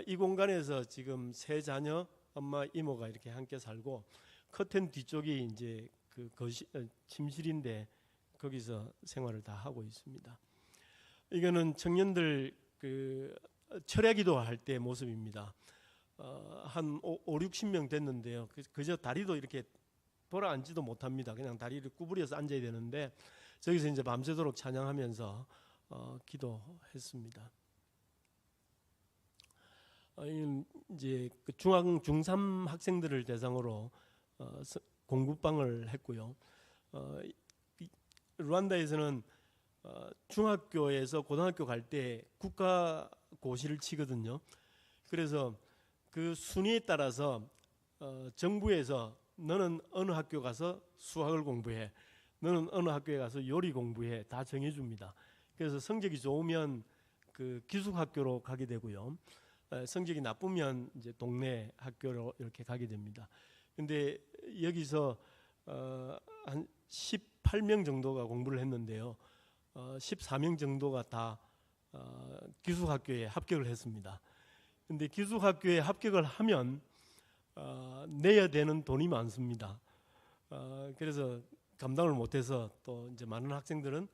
이 공간에서 지금 세 자녀, 엄마, 이모가 이렇게 함께 살고 커튼 뒤쪽이 이제 그 침실인데 거기서 생활을 다 하고 있습니다. 이거는 청년들 그 철야기도 할 때 모습입니다. 한 50-60명 됐는데요. 그저 다리도 이렇게 돌아 앉지도 못합니다. 그냥 다리를 구부려서 앉아야 되는데 저기서 이제 밤새도록 찬양하면서 기도했습니다. 이제 그 중3 학생들을 대상으로 공부방을 했고요. 루안다에서는 중학교에서 고등학교 갈 때 국가 고시를 치거든요. 그래서 그 순위에 따라서 정부에서 너는 어느 학교 가서 수학을 공부해, 너는 어느 학교에 가서 요리 공부해 다 정해줍니다. 그래서 성적이 좋으면 그 기숙학교로 가게 되고요. 성적이 나쁘면 이제 동네 학교로 이렇게 가게 됩니다. 근데 여기서 한 18명 정도가 공부를 했는데요. 14명 정도가 다 기숙학교에 합격을 했습니다. 근데 기숙학교에 합격을 하면 내야 되는 돈이 많습니다. 그래서 감당을 못해서 또 이제 많은 학생들은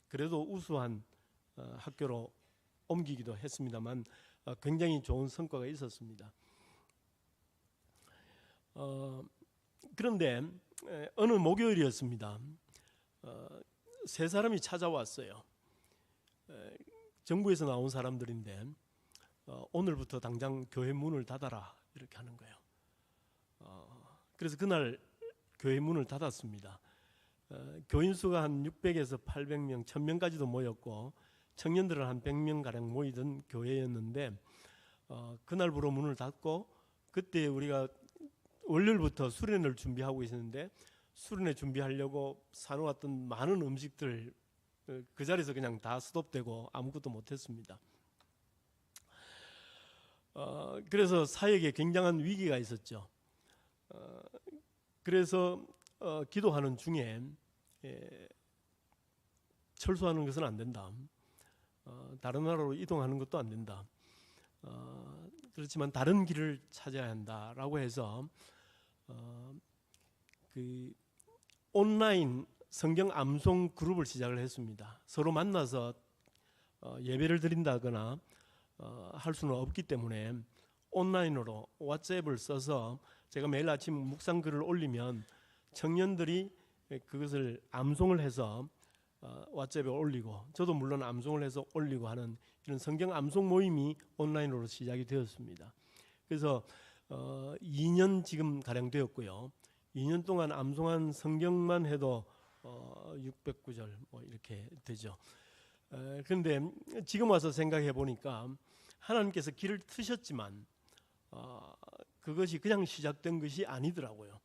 그래도 우수한 학교로 옮기기도 했습니다만 굉장히 좋은 성과가 있었습니다. 그런데 어느 목요일이었습니다. 세 사람이 찾아왔어요. 정부에서 나온 사람들인데 오늘부터 당장 교회 문을 닫아라 이렇게 하는 거예요. 그래서 그날 교회 문을 닫았습니다. 교인 수가 한 600에서 800명, 1000명까지도 모였고 청년들은 한 100명 가량 모이던 교회였는데 그날부로 문을 닫고 그때 우리가 월요일부터 수련을 준비하고 있었는데 수련회 준비하려고 사놓았던 많은 음식들 그 자리에서 그냥 다 스톱되고 아무것도 못했습니다. 그래서 사역에 굉장한 위기가 있었죠. 그래서 기도하는 중에 철수하는 것은 안 된다. 다른 나라로 이동하는 것도 안 된다. 그렇지만 다른 길을 찾아야 한다라고 해서 그 온라인 성경 암송 그룹을 시작을 했습니다. 서로 만나서 예배를 드린다거나 할 수는 없기 때문에 온라인으로 왓츠앱을 써서 제가 매일 아침 묵상글을 올리면 청년들이 그것을 암송을 해서 왓츠앱에 올리고 저도 물론 암송을 해서 올리고 하는 이런 성경 암송 모임이 온라인으로 시작이 되었습니다. 그래서 2년 지금 가량 되었고요. 2년 동안 암송한 성경만 해도 600구절 뭐 이렇게 되죠. 그런데 지금 와서 생각해 보니까 하나님께서 길을 트셨지만 그것이 그냥 시작된 것이 아니더라고요.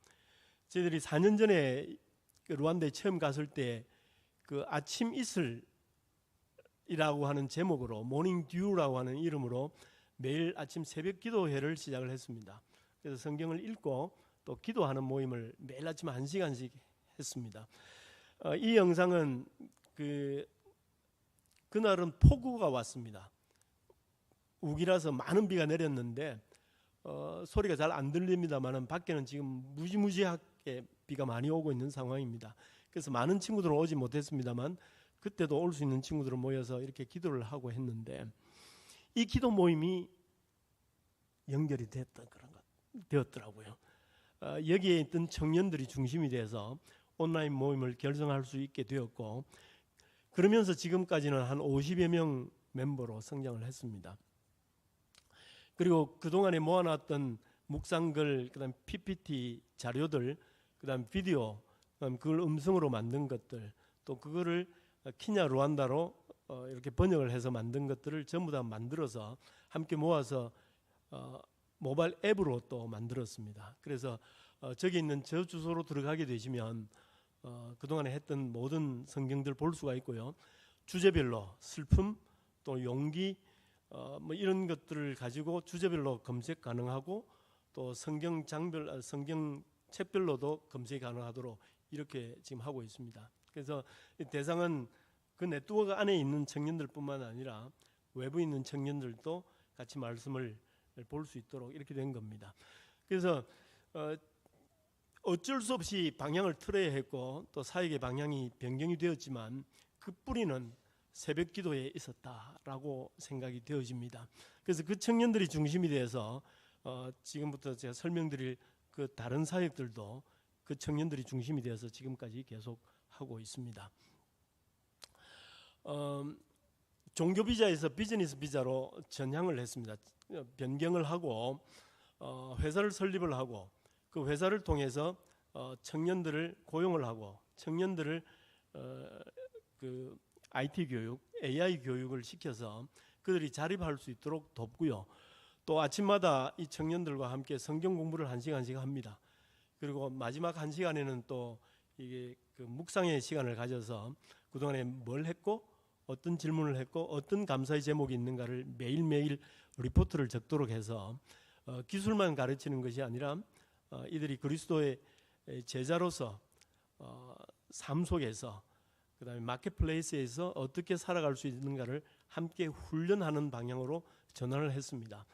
저희들이 4년 전에 루안다에 처음 갔을 때 그 아침 이슬 이라고 하는 제목으로 모닝 듀라고 하는 이름으로 매일 아침 새벽 기도회를 시작을 했습니다. 그래서 성경을 읽고 또 기도하는 모임을 매일 아침 1시간씩 했습니다. 이 영상은 그날은 폭우가 왔습니다. 우기라서 많은 비가 내렸는데 소리가 잘 안 들립니다만 밖에는 지금 무지무지하게 비가 많이 오고 있는 상황입니다. 그래서 많은 친구들은 오지 못했습니다만 그때도 올 수 있는 친구들은 모여서 이렇게 기도를 하고 했는데 이 기도 모임이 연결이 되었더라고요. 여기에 있던 청년들이 중심이 돼서 온라인 모임을 결성할 수 있게 되었고, 그러면서 지금까지는 한 50여 명 멤버로 성장을 했습니다. 그리고 그동안에 모아놨던 묵상글, 그다음 PPT 자료들, 그다음 비디오, 그다음 그걸 음성으로 만든 것들, 또 그거를 키냐 루안다로 이렇게 번역을 해서 만든 것들을 전부 다 만들어서 함께 모아서 모바일 앱으로 또 만들었습니다. 그래서 저기 있는 저 주소로 들어가게 되시면 그동안에 했던 모든 성경들 볼 수가 있고요. 주제별로 슬픔, 또 용기, 뭐 이런 것들을 가지고 주제별로 검색 가능하고 또 성경 책별로도 검색이 가능하도록 이렇게 지금 하고 있습니다. 그래서 이 대상은 그 네트워크 안에 있는 청년들뿐만 아니라 외부에 있는 청년들도 같이 말씀을 볼 수 있도록 이렇게 된 겁니다. 그래서 어쩔 수 없이 방향을 틀어야 했고 또 사역의 방향이 변경이 되었지만 그 뿌리는 새벽 기도에 있었다라고 생각이 되어집니다. 그래서 그 청년들이 중심이 돼서 지금부터 제가 설명드릴 그 다른 사역들도 그 청년들이 중심이 되어서 지금까지 계속 하고 있습니다. 종교 비자에서 비즈니스 비자로 전향을 했습니다. 변경을 하고 회사를 설립을 하고 그 회사를 통해서 청년들을 고용을 하고 청년들을 그 IT 교육, AI 교육을 시켜서 그들이 자립할 수 있도록 돕고요. 또 아침마다 이 청년들과 함께 성경 공부를 1시간씩 합니다. 그리고 마지막 1시간에는 또 이게 그 묵상의 시간을 가져서 그동안에 뭘 했고 어떤 질문을 했고 어떤 감사의 제목이 있는가를 매일매일 리포트를 적도록 해서 기술만 가르치는 것이 아니라 이들이 그리스도의 제자로서 삶 속에서 그다음에 마켓플레이스에서 어떻게 살아갈 수 있는가를 함께 훈련하는 방향으로 전환을 했습니다.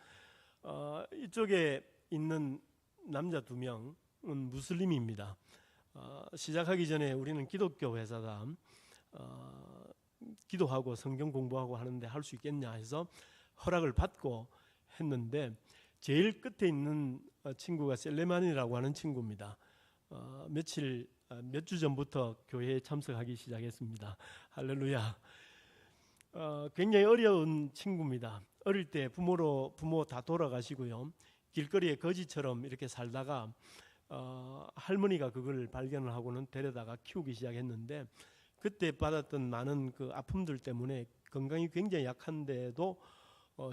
이쪽에 있는 남자 2명은 무슬림입니다. 시작하기 전에 우리는 기독교 회사다. 기도하고 성경 공부하고 하는데 할 수 있겠냐 해서 허락을 받고 했는데 제일 끝에 있는 친구가 셀레만이라고 하는 친구입니다. 몇 주 전부터 교회에 참석하기 시작했습니다. 할렐루야. 굉장히 어려운 친구입니다. 어릴 때 부모 다 돌아가시고요. 길거리에 거지처럼 이렇게 살다가 할머니가 그걸 발견을 하고는 데려다가 키우기 시작했는데 그때 받았던 많은 그 아픔들 때문에 건강이 굉장히 약한데도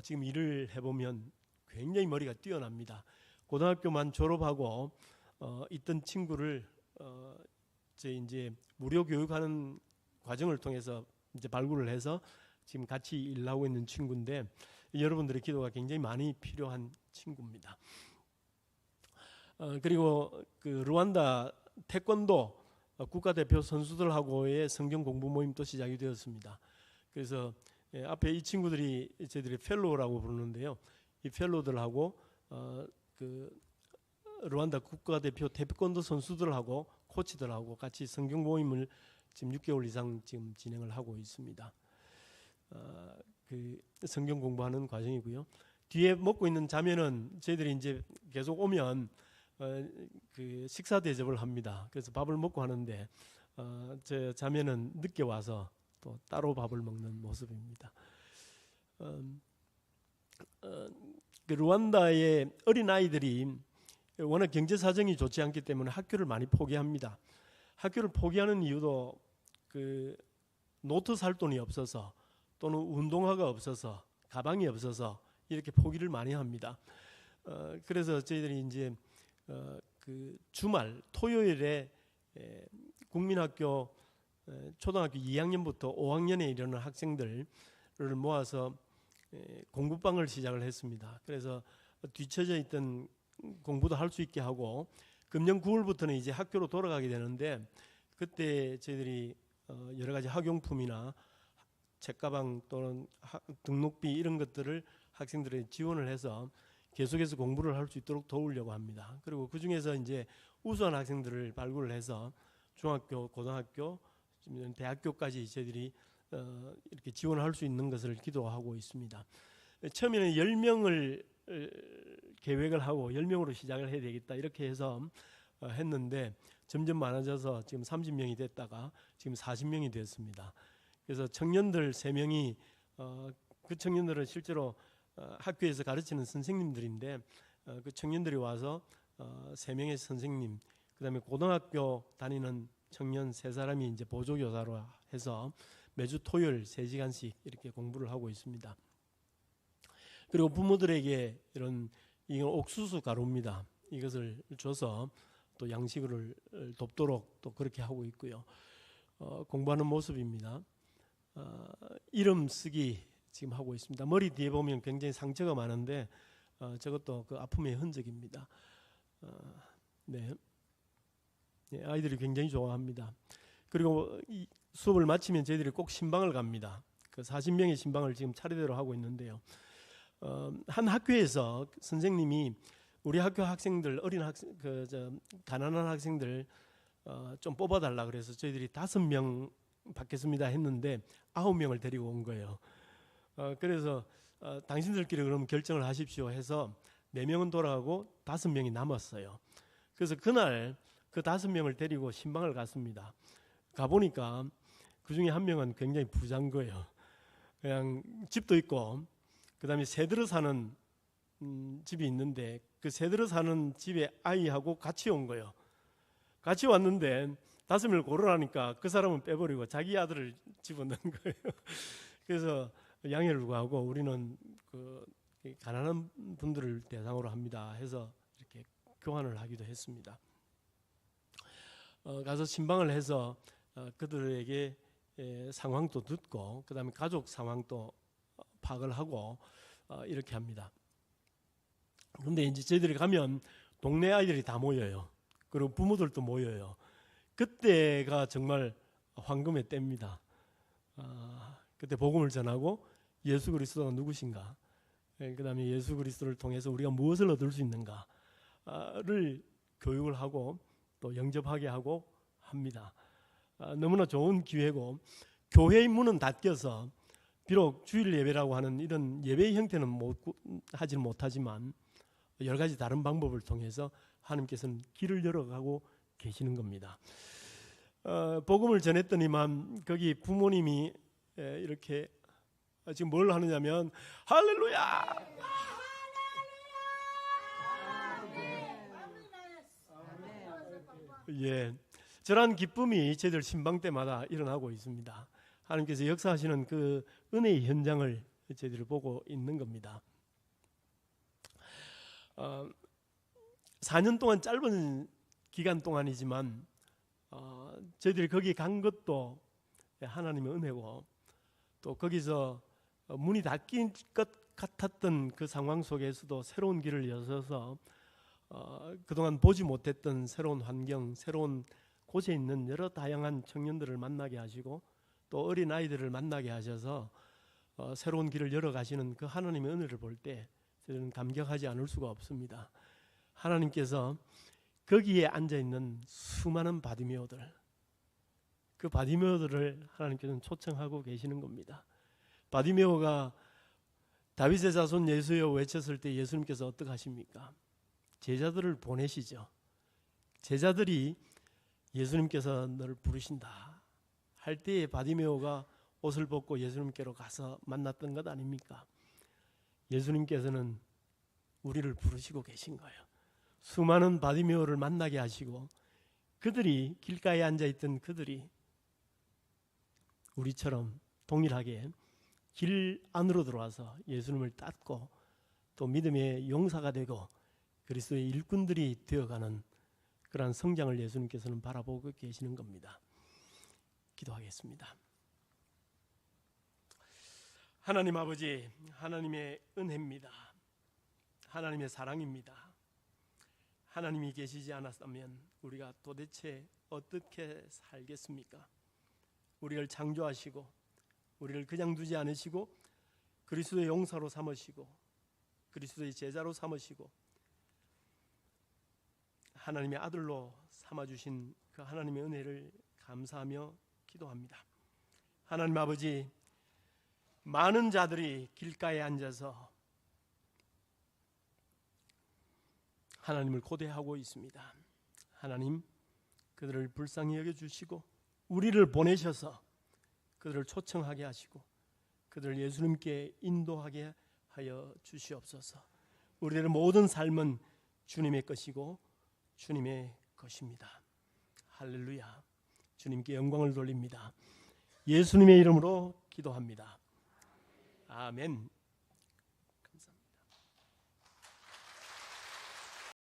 지금 일을 해보면 굉장히 머리가 뛰어납니다. 고등학교만 졸업하고 있던 친구를 이제 무료 교육하는 과정을 통해서 이제 발굴을 해서 지금 같이 일하고 있는 친구인데 여러분들의 기도가 굉장히 많이 필요한 친구입니다. 그리고 그 루안다 태권도 국가대표 선수들하고의 성경 공부 모임도 시작이 되었습니다. 그래서 앞에 이 친구들이 저희들이 펠로우라고 부르는데요. 이 펠로우들하고 그 루안다 국가대표 태권도 선수들하고 코치들하고 같이 성경 모임을 지금 6개월 이상 지금 진행을 하고 있습니다. 그 성경 공부하는 과정이고요. 뒤에 먹고 있는 자매는 저희들이 이제 계속 오면 그 식사 대접을 합니다. 그래서 밥을 먹고 하는데 저 자매는 늦게 와서 또 따로 밥을 먹는 모습입니다. 그 루안다의 어린 아이들이 워낙 경제 사정이 좋지 않기 때문에 학교를 많이 포기합니다. 학교를 포기하는 이유도 그 노트 살 돈이 없어서 또는 운동화가 없어서 가방이 없어서 이렇게 포기를 많이 합니다. 그래서 저희들이 이제 그 주말 토요일에 국민학교 초등학교 2학년부터 5학년에 이르는 학생들을 모아서 공부방을 시작을 했습니다. 그래서 뒤처져 있던 공부도 할 수 있게 하고 금년 9월부터는 이제 학교로 돌아가게 되는데 그때 저희들이 여러 가지 학용품이나 책가방 또는 등록비 이런 것들을 학생들에 지원을 해서 계속해서 공부를 할 수 있도록 도우려고 합니다. 그리고 그 중에서 이제 우수한 학생들을 발굴을 해서 중학교, 고등학교, 대학교까지 저희들이 이렇게 지원할 수 있는 것을 기도하고 있습니다. 처음에는 10명을 계획을 하고 10명으로 시작을 해야 되겠다 이렇게 해서 했는데 점점 많아져서 지금 30명이 됐다가 지금 40명이 됐습니다. 그래서 청년들 3명이 그 청년들은 실제로 학교에서 가르치는 선생님들인데 그 청년들이 와서 3명의 선생님, 그다음에 고등학교 다니는 청년 3사람이 이제 보조교사로 해서 매주 토요일 3시간씩 이렇게 공부를 하고 있습니다. 그리고 부모들에게 이건 옥수수 가루입니다. 이것을 줘서 또 양식을 돕도록 또 그렇게 하고 있고요. 공부하는 모습입니다. 이름 쓰기 지금 하고 있습니다. 머리 뒤에 보면 굉장히 상처가 많은데 저것도 그 아픔의 흔적입니다. 네. 네, 아이들이 굉장히 좋아합니다. 그리고 이 수업을 마치면 저희들이 꼭 신방을 갑니다. 그 40명의 신방을 지금 차례대로 하고 있는데요. 한 학교에서 선생님이 우리 학교 학생들 어린 학생 가난한 학생들 좀 뽑아달라 그래서 저희들이 5명 받겠습니다 했는데 9명을 데리고 온 거예요. 그래서 당신들끼리 그럼 결정을 하십시오 해서 4명은 돌아가고 5명이 남았어요. 그래서 그날 그 5명을 데리고 신방을 갔습니다. 가보니까 그 중에 한 명은 굉장히 부자인 거예요. 그냥 집도 있고 그 다음에 새들어 사는 집이 있는데 그 새들어 사는 집에 아이하고 같이 온 거예요. 같이 왔는데 5명을 고르라니까 그 사람은 빼버리고 자기 아들을 집어넣은 거예요. 그래서 양해를 구하고 우리는 그 가난한 분들을 대상으로 합니다 해서 이렇게 교환을 하기도 했습니다. 가서 신방을 해서 그들에게 상황도 듣고 그 다음에 가족 상황도 파악을 하고 이렇게 합니다. 그런데 이제 저희들이 가면 동네 아이들이 다 모여요. 그리고 부모들도 모여요. 그때가 정말 황금의 때입니다. 그때 복음을 전하고 예수 그리스도가 누구신가, 그 다음에 예수 그리스도를 통해서 우리가 무엇을 얻을 수 있는가를 교육을 하고 또 영접하게 하고 합니다. 너무나 좋은 기회고 교회의 문은 닫혀서 비록 주일 예배라고 하는 이런 예배의 형태는 하지 못하지만 여러 가지 다른 방법을 통해서 하나님께서는 길을 열어가고 계시는 겁니다. 복음을 전했더니만 거기 부모님이 이렇게 지금 뭘 하느냐면 할렐루야! 예, 저런 기쁨이 저희들 신방 때마다 일어나고 있습니다. 하나님께서 역사하시는 그 은혜의 현장을 저희들이 보고 있는 겁니다. 4년 동안 짧은 기간 동안이지만 저희들이 거기 간 것도 하나님의 은혜고 또 거기서 문이 닫힌 것 같았던 그 상황 속에서도 새로운 길을 여셔서 그동안 보지 못했던 새로운 환경, 새로운 곳에 있는 여러 다양한 청년들을 만나게 하시고 또 어린 아이들을 만나게 하셔서 새로운 길을 열어가시는 그 하나님의 은혜를 볼 때 저는 감격하지 않을 수가 없습니다. 하나님께서 거기에 앉아있는 수많은 바디메오들, 그 바디메오들을 하나님께서는 초청하고 계시는 겁니다. 바디메오가 다윗의 자손 예수여 외쳤을 때 예수님께서 어떻게 하십니까? 제자들을 보내시죠. 제자들이 예수님께서 너를 부르신다 할 때에 바디메오가 옷을 벗고 예수님께로 가서 만났던 것 아닙니까? 예수님께서는 우리를 부르시고 계신 거예요. 수많은 바디메오를 만나게 하시고 그들이 길가에 앉아있던 그들이 우리처럼 동일하게 길 안으로 들어와서 예수님을 닦고 또 믿음의 용사가 되고 그리스도의 일꾼들이 되어가는 그러한 성장을 예수님께서는 바라보고 계시는 겁니다. 기도하겠습니다. 하나님 아버지, 하나님의 은혜입니다. 하나님의 사랑입니다. 하나님이 계시지 않았다면 우리가 도대체 어떻게 살겠습니까? 우리를 창조하시고 우리를 그냥 두지 않으시고 그리스도의 용사로 삼으시고 그리스도의 제자로 삼으시고 하나님의 아들로 삼아주신 그 하나님의 은혜를 감사하며 기도합니다. 하나님 아버지, 많은 자들이 길가에 앉아서 하나님을 고대하고 있습니다. 하나님, 그들을 불쌍히 여겨주시고 우리를 보내셔서 그들을 초청하게 하시고 그들을 예수님께 인도하게 하여 주시옵소서. 우리들의 모든 삶은 주님의 것이고 주님의 것입니다. 할렐루야. 주님께 영광을 돌립니다. 예수님의 이름으로 기도합니다. 아멘.